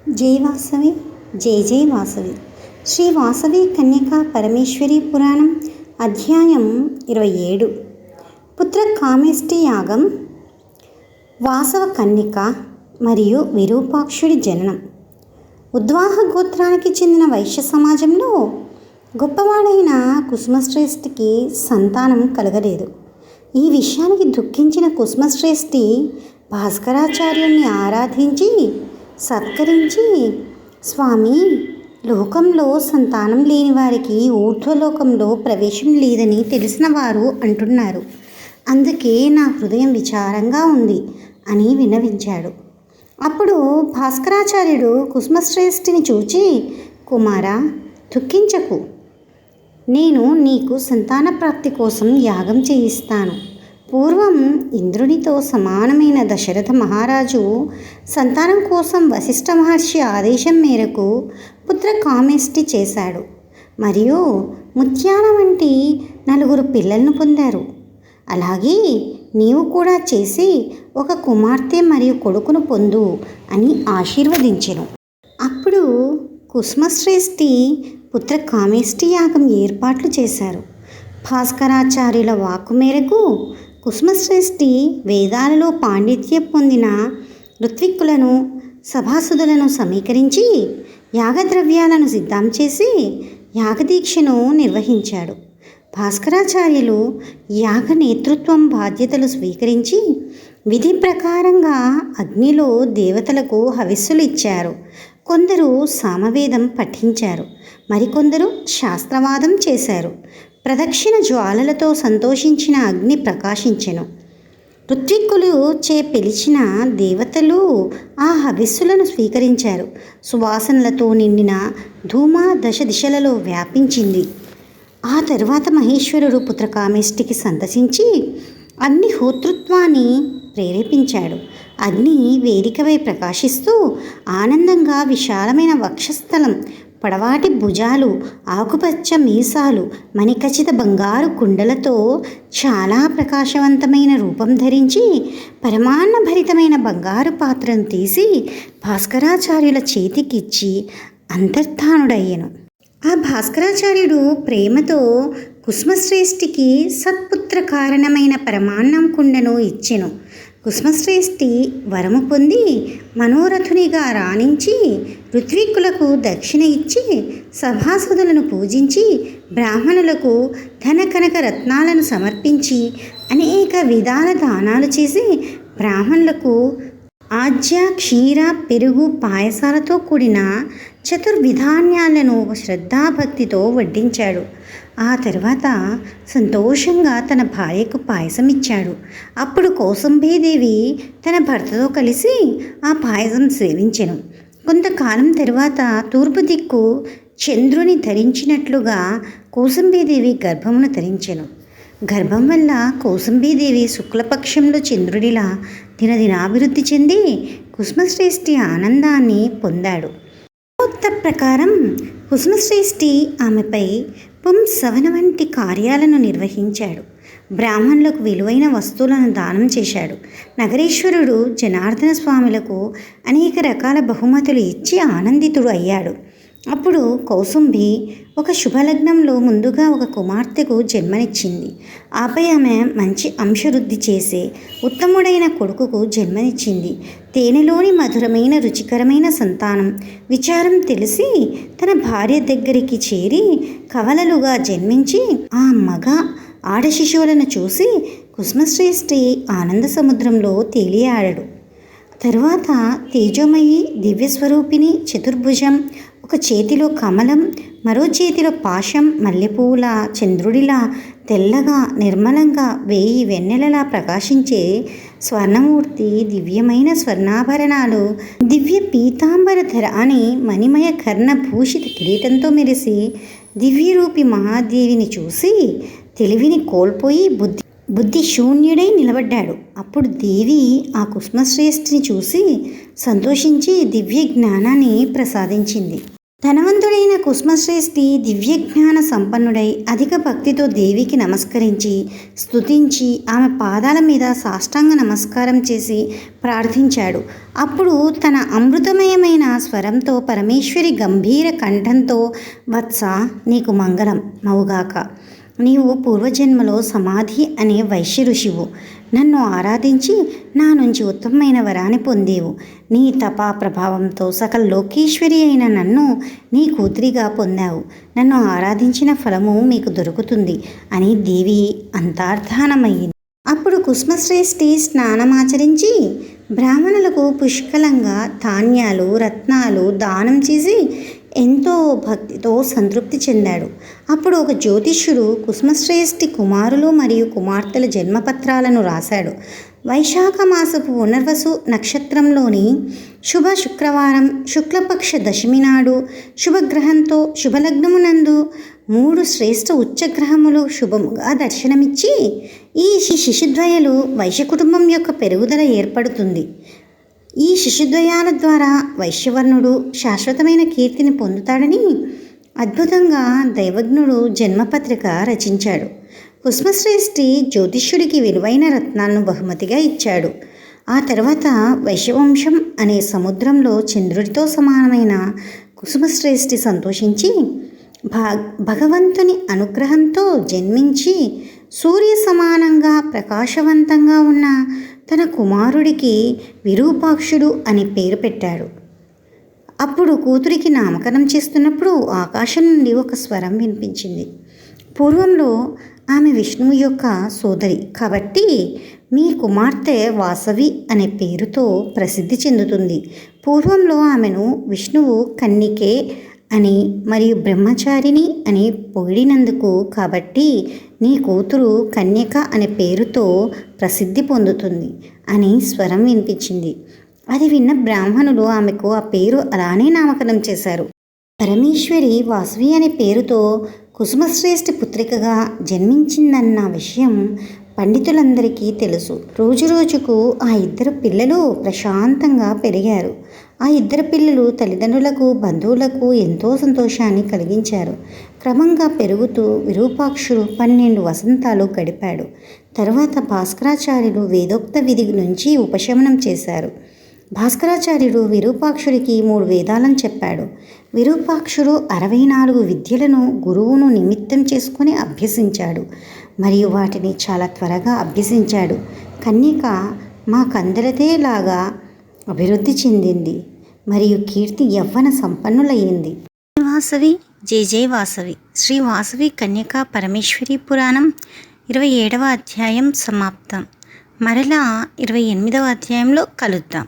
జై వాసవి, జై జై వాసవి. శ్రీ వాసవి కన్యకా పరమేశ్వరి పురాణం అధ్యాయం 27. పుత్ర కామేష్టి యాగం, వాసవ కన్యక మరియు విరూపాక్షుడి జననం. ఉద్వాహ గోత్రానికి చెందిన వైశ్య సమాజంలో గొప్పవాడైన కుసుమశ్రేష్ఠికి సంతానం కలగలేదు. ఈ విషయానికి దుఃఖించిన కుసుమశ్రేష్ఠి భాస్కరాచార్యుణ్ణి ఆరాధించి సత్కరించి, స్వామి, లోకంలో సంతానం లేని వారికి ఊర్ధ్వలోకంలో ప్రవేశం లేదని తెలిసిన వారు అంటున్నారు. అందుకే నా హృదయం విచారంగా ఉంది అని విన్నవించాడు. అప్పుడు భాస్కరాచార్యుడు కుసుమశ్రేష్ఠిని చూచి, కుమారా, దుఃఖించకు. నేను నీకు సంతాన ప్రాప్తి కోసం యాగం చేయిస్తాను. పూర్వం ఇంద్రునితో సమానమైన దశరథ మహారాజు సంతానం కోసం వశిష్ఠ మహర్షి ఆదేశం మేరకు పుత్ర కామేష్టి చేశాడు. మరియు ముత్యాల వంటి 4 పిల్లలను పొందారు. అలాగే నీవు కూడా చేసి ఒక కుమార్తె మరియు కొడుకును పొందు అని ఆశీర్వదించెను. అప్పుడు కుసుమశ్రేష్ఠి పుత్ర కామేష్టి యాగం ఏర్పాట్లు చేశారు. భాస్కరాచార్యుల వాక్కు మేరకు కుసుమశ్రేష్ఠి వేదాలలో పాండిత్యం పొందిన ఋత్విక్కులను, సభాసదులను సమీకరించి యాగద్రవ్యాలను సిద్ధం చేసి యాగదీక్షను నిర్వహించాడు. భాస్కరాచార్యులు యాగ నేతృత్వం బాధ్యతలు స్వీకరించి విధి ప్రకారంగా అగ్నిలో దేవతలకు హవిస్సులు ఇచ్చారు. కొందరు సామవేదం పఠించారు, మరికొందరు శాస్త్రవాదం చేశారు. ప్రదక్షిణ జ్వాలలతో సంతోషించిన అగ్ని ప్రకాశించెను. ఋత్విక్కులు చే పిలిచిన దేవతలు ఆ హవిస్సులను స్వీకరించారు. సువాసనలతో నిండిన ధూమ దశ దిశలలో వ్యాపించింది. ఆ తరువాత మహేశ్వరుడు పుత్రకామేష్టికి సందర్శించి అగ్నిహోతృత్వాన్ని ప్రేరేపించాడు. అగ్ని వేదికపై ప్రకాశిస్తూ ఆనందంగా విశాలమైన వక్షస్థలం, పొడవాటి భుజాలు, ఆకుపచ్చ మీసాలు, మణిఖచిత బంగారు కుండలతో చాలా ప్రకాశవంతమైన రూపం ధరించి పరమాన్న భరితమైన బంగారు పాత్రను తీసి భాస్కరాచార్యుల చేతికిచ్చి అంతర్ధానుడయ్యెను. ఆ భాస్కరాచార్యుడు ప్రేమతో కుసుమశ్రేష్ఠికి సత్పుత్ర కారణమైన పరమాన్నం కుండను ఇచ్చెను. కుసుమశ్రేష్ఠి వరము పొంది మనోరథునిగా రాణించి ఋత్విక్కులకు దక్షిణ ఇచ్చి సభాసదులను పూజించి బ్రాహ్మణులకు ధన కనక రత్నాలను సమర్పించి అనేక విధాల దానాలు చేసి బ్రాహ్మణులకు ఆజ్య, క్షీర, పెరుగు, పాయసాలతో కూడిన చతుర్విధాన్యాలను శ్రద్ధాభక్తితో వడ్డించాడు. ఆ తర్వాత సంతోషంగా తన భార్యకు పాయసం ఇచ్చాడు. అప్పుడు కౌసంబీదేవి తన భర్తతో కలిసి ఆ పాయసం సేవించెను. కొంతకాలం తరువాత తూర్పు దిక్కు చంద్రుని ధరించినట్లుగా కౌసంబీదేవి గర్భమును ధరించెను. గర్భం వల్ల కౌసంబీదేవి శుక్లపక్షంలో చంద్రుడిలా దినదినాభివృద్ధి చెంది కుసుమశ్రేష్ఠి ఆనందాన్ని పొందాడు. ఉత్త ప్రకారం కుసుమశ్రేష్ఠి ఆమెపై పుంసవన వంటి కార్యాలను నిర్వహించాడు. బ్రాహ్మణులకు విలువైన వస్తువులను దానం చేశాడు. నగరేశ్వరుడు జనార్దన స్వాములకు అనేక రకాల బహుమతులు ఇచ్చి ఆనందితుడు అయ్యాడు. అప్పుడు కౌసుంభి ఒక శుభలగ్నంలో ముందుగా ఒక కుమార్తెకు జన్మనిచ్చింది. ఆపై ఆమె మంచి అంశవృద్ధి చేసే ఉత్తముడైన కొడుకుకు జన్మనిచ్చింది. తేనెలోని మధురమైన రుచికరమైన సంతానం విచారం తెలిసి తన భార్య దగ్గరికి చేరి కవలలుగా జన్మించి ఆ మగ ఆడ శిశువులను చూసి కుసుమశ్రేష్ఠి ఆనంద సముద్రంలో తేలియాడాడు. తరువాత తేజోమయి దివ్యస్వరూపిణి చతుర్భుజం, ఒక చేతిలో కమలం, మరో చేతిలో పాశం, మల్లెపూల చంద్రుడిలా తెల్లగా నిర్మలంగా 1000 వెన్నెలలా ప్రకాశించే స్వర్ణమూర్తి, దివ్యమైన స్వర్ణాభరణాలు, దివ్య పీతాంబర ధర అని మణిమయ కర్ణభూషిత కిరీటంతో మెరిసి దివ్యరూపి మహాదేవిని చూసి తెలివిని కోల్పోయి బుద్ధి శూన్యుడై నిలబడ్డాడు. అప్పుడు దేవి ఆ కుసుమశ్రేష్ఠిని చూసి సంతోషించి దివ్య జ్ఞానాన్ని ప్రసాదించింది. ధనవంతుడైన కుసుమశ్రేష్ఠి దివ్యజ్ఞాన సంపన్నుడై అధిక భక్తితో దేవికి నమస్కరించి స్తుతించి ఆమె పాదాల మీద సాష్టాంగ నమస్కారం చేసి ప్రార్థించాడు. అప్పుడు తన అమృతమయమైన స్వరంతో పరమేశ్వరి గంభీర కంఠంతో, వత్స, నీకు మంగళం మవుగాక. నీవు పూర్వజన్మలో సమాధి అనే వైశ్య ఋషివు. నన్ను ఆరాధించి నా నుంచి ఉత్తమమైన వరాన్ని పొందేవు. నీ తపా ప్రభావంతో సకల లోకేశ్వరి అయిన నన్ను నీ కూతురిగా పొందావు. నన్ను ఆరాధించిన ఫలము మీకు దొరుకుతుంది అని దేవి అంతర్ధానమయ్యింది. అప్పుడు కుసుమశ్రేష్ఠి స్నానమాచరించి బ్రాహ్మణులకు పుష్కలంగా ధాన్యాలు రత్నాలు దానం చేసి ఎంతో భక్తితో సంతృప్తి చెందాడు. అప్పుడు ఒక జ్యోతిష్యుడు కుసుమశ్రేష్ఠి కుమారులు మరియు కుమార్తెల జన్మపత్రాలను రాశాడు. వైశాఖ మాసపు పునర్వసు నక్షత్రంలోని శుభ శుక్రవారం శుక్లపక్ష దశమి నాడు శుభగ్రహంతో శుభలగ్నమునందు 3 శ్రేష్ఠ ఉచ్చగ్రహములు శుభముగా దర్శనమిచ్చి ఈ శిశుద్వయలు వైశ్య కుటుంబం యొక్క పెరుగుదల ఏర్పడుతుంది. ఈ శిశుద్వయాల ద్వారా వైశ్యవర్ణుడు శాశ్వతమైన కీర్తిని పొందుతాడని అద్భుతంగా దైవజ్ఞుడు జన్మపత్రిక రచించాడు. కుసుమశ్రేష్ఠి జ్యోతిష్యుడికి విలువైన రత్నాలను బహుమతిగా ఇచ్చాడు. ఆ తర్వాత వైశ్యవంశం అనే సముద్రంలో చంద్రుడితో సమానమైన కుసుమశ్రేష్ఠి సంతోషించి భగవంతుని అనుగ్రహంతో జన్మించి సూర్య సమానంగా ప్రకాశవంతంగా ఉన్న తన కుమారుడికి విరూపాక్షుడు అని పేరు పెట్టాడు. అప్పుడు కూతురికి నామకరణం చేస్తున్నప్పుడు ఆకాశం నుండి ఒక స్వరం వినిపించింది. పూర్వంలో ఆమె విష్ణువు యొక్క సోదరి కాబట్టి మీ కుమార్తె వాసవి అనే పేరుతో ప్రసిద్ధి చెందుతుంది. పూర్వంలో ఆమెను విష్ణువు కన్నికే అని మరియు బ్రహ్మచారిణి అని పొగిడినందుకు కాబట్టి నీ కూతురు కన్యక అనే పేరుతో ప్రసిద్ధి పొందుతుంది అని స్వరం వినిపించింది. అది విన్న బ్రాహ్మణులు ఆమెకు ఆ పేరు అలానే నామకరణం చేశారు. పరమేశ్వరి వాసవి అనే పేరుతో కుసుమశ్రేష్ఠి పుత్రికగా జన్మించిందన్న విషయం పండితులందరికీ తెలుసు. రోజురోజుకు ఆ 2 పిల్లలు ప్రశాంతంగా పెరిగారు. ఆ 2 పిల్లలు తల్లిదండ్రులకు బంధువులకు ఎంతో సంతోషాన్ని కలిగించారు. క్రమంగా పెరుగుతూ విరూపాక్షుడు 12 వసంతాలు గడిపాడు. తరువాత భాస్కరాచార్యులు వేదోక్త విధి నుంచి ఉపశమనం చేశారు. భాస్కరాచార్యుడు విరూపాక్షుడికి 3 వేదాలను చెప్పాడు. విరూపాక్షుడు 64 విద్యలను గురువును నిమిత్తం చేసుకుని అభ్యసించాడు మరియు వాటిని చాలా త్వరగా అభ్యసించాడు. కన్యక మాకందరిదేలాగా అభివృద్ధి చెందింది మరియు కీర్తి యవ్వన సంపన్నులయ్యింది. వాసవి జై జై వాసవి. శ్రీ వాసవి కన్యకా పరమేశ్వరి పురాణం 27వ అధ్యాయం సమాప్తం. మరలా 28వ అధ్యాయంలో కలుద్దాం.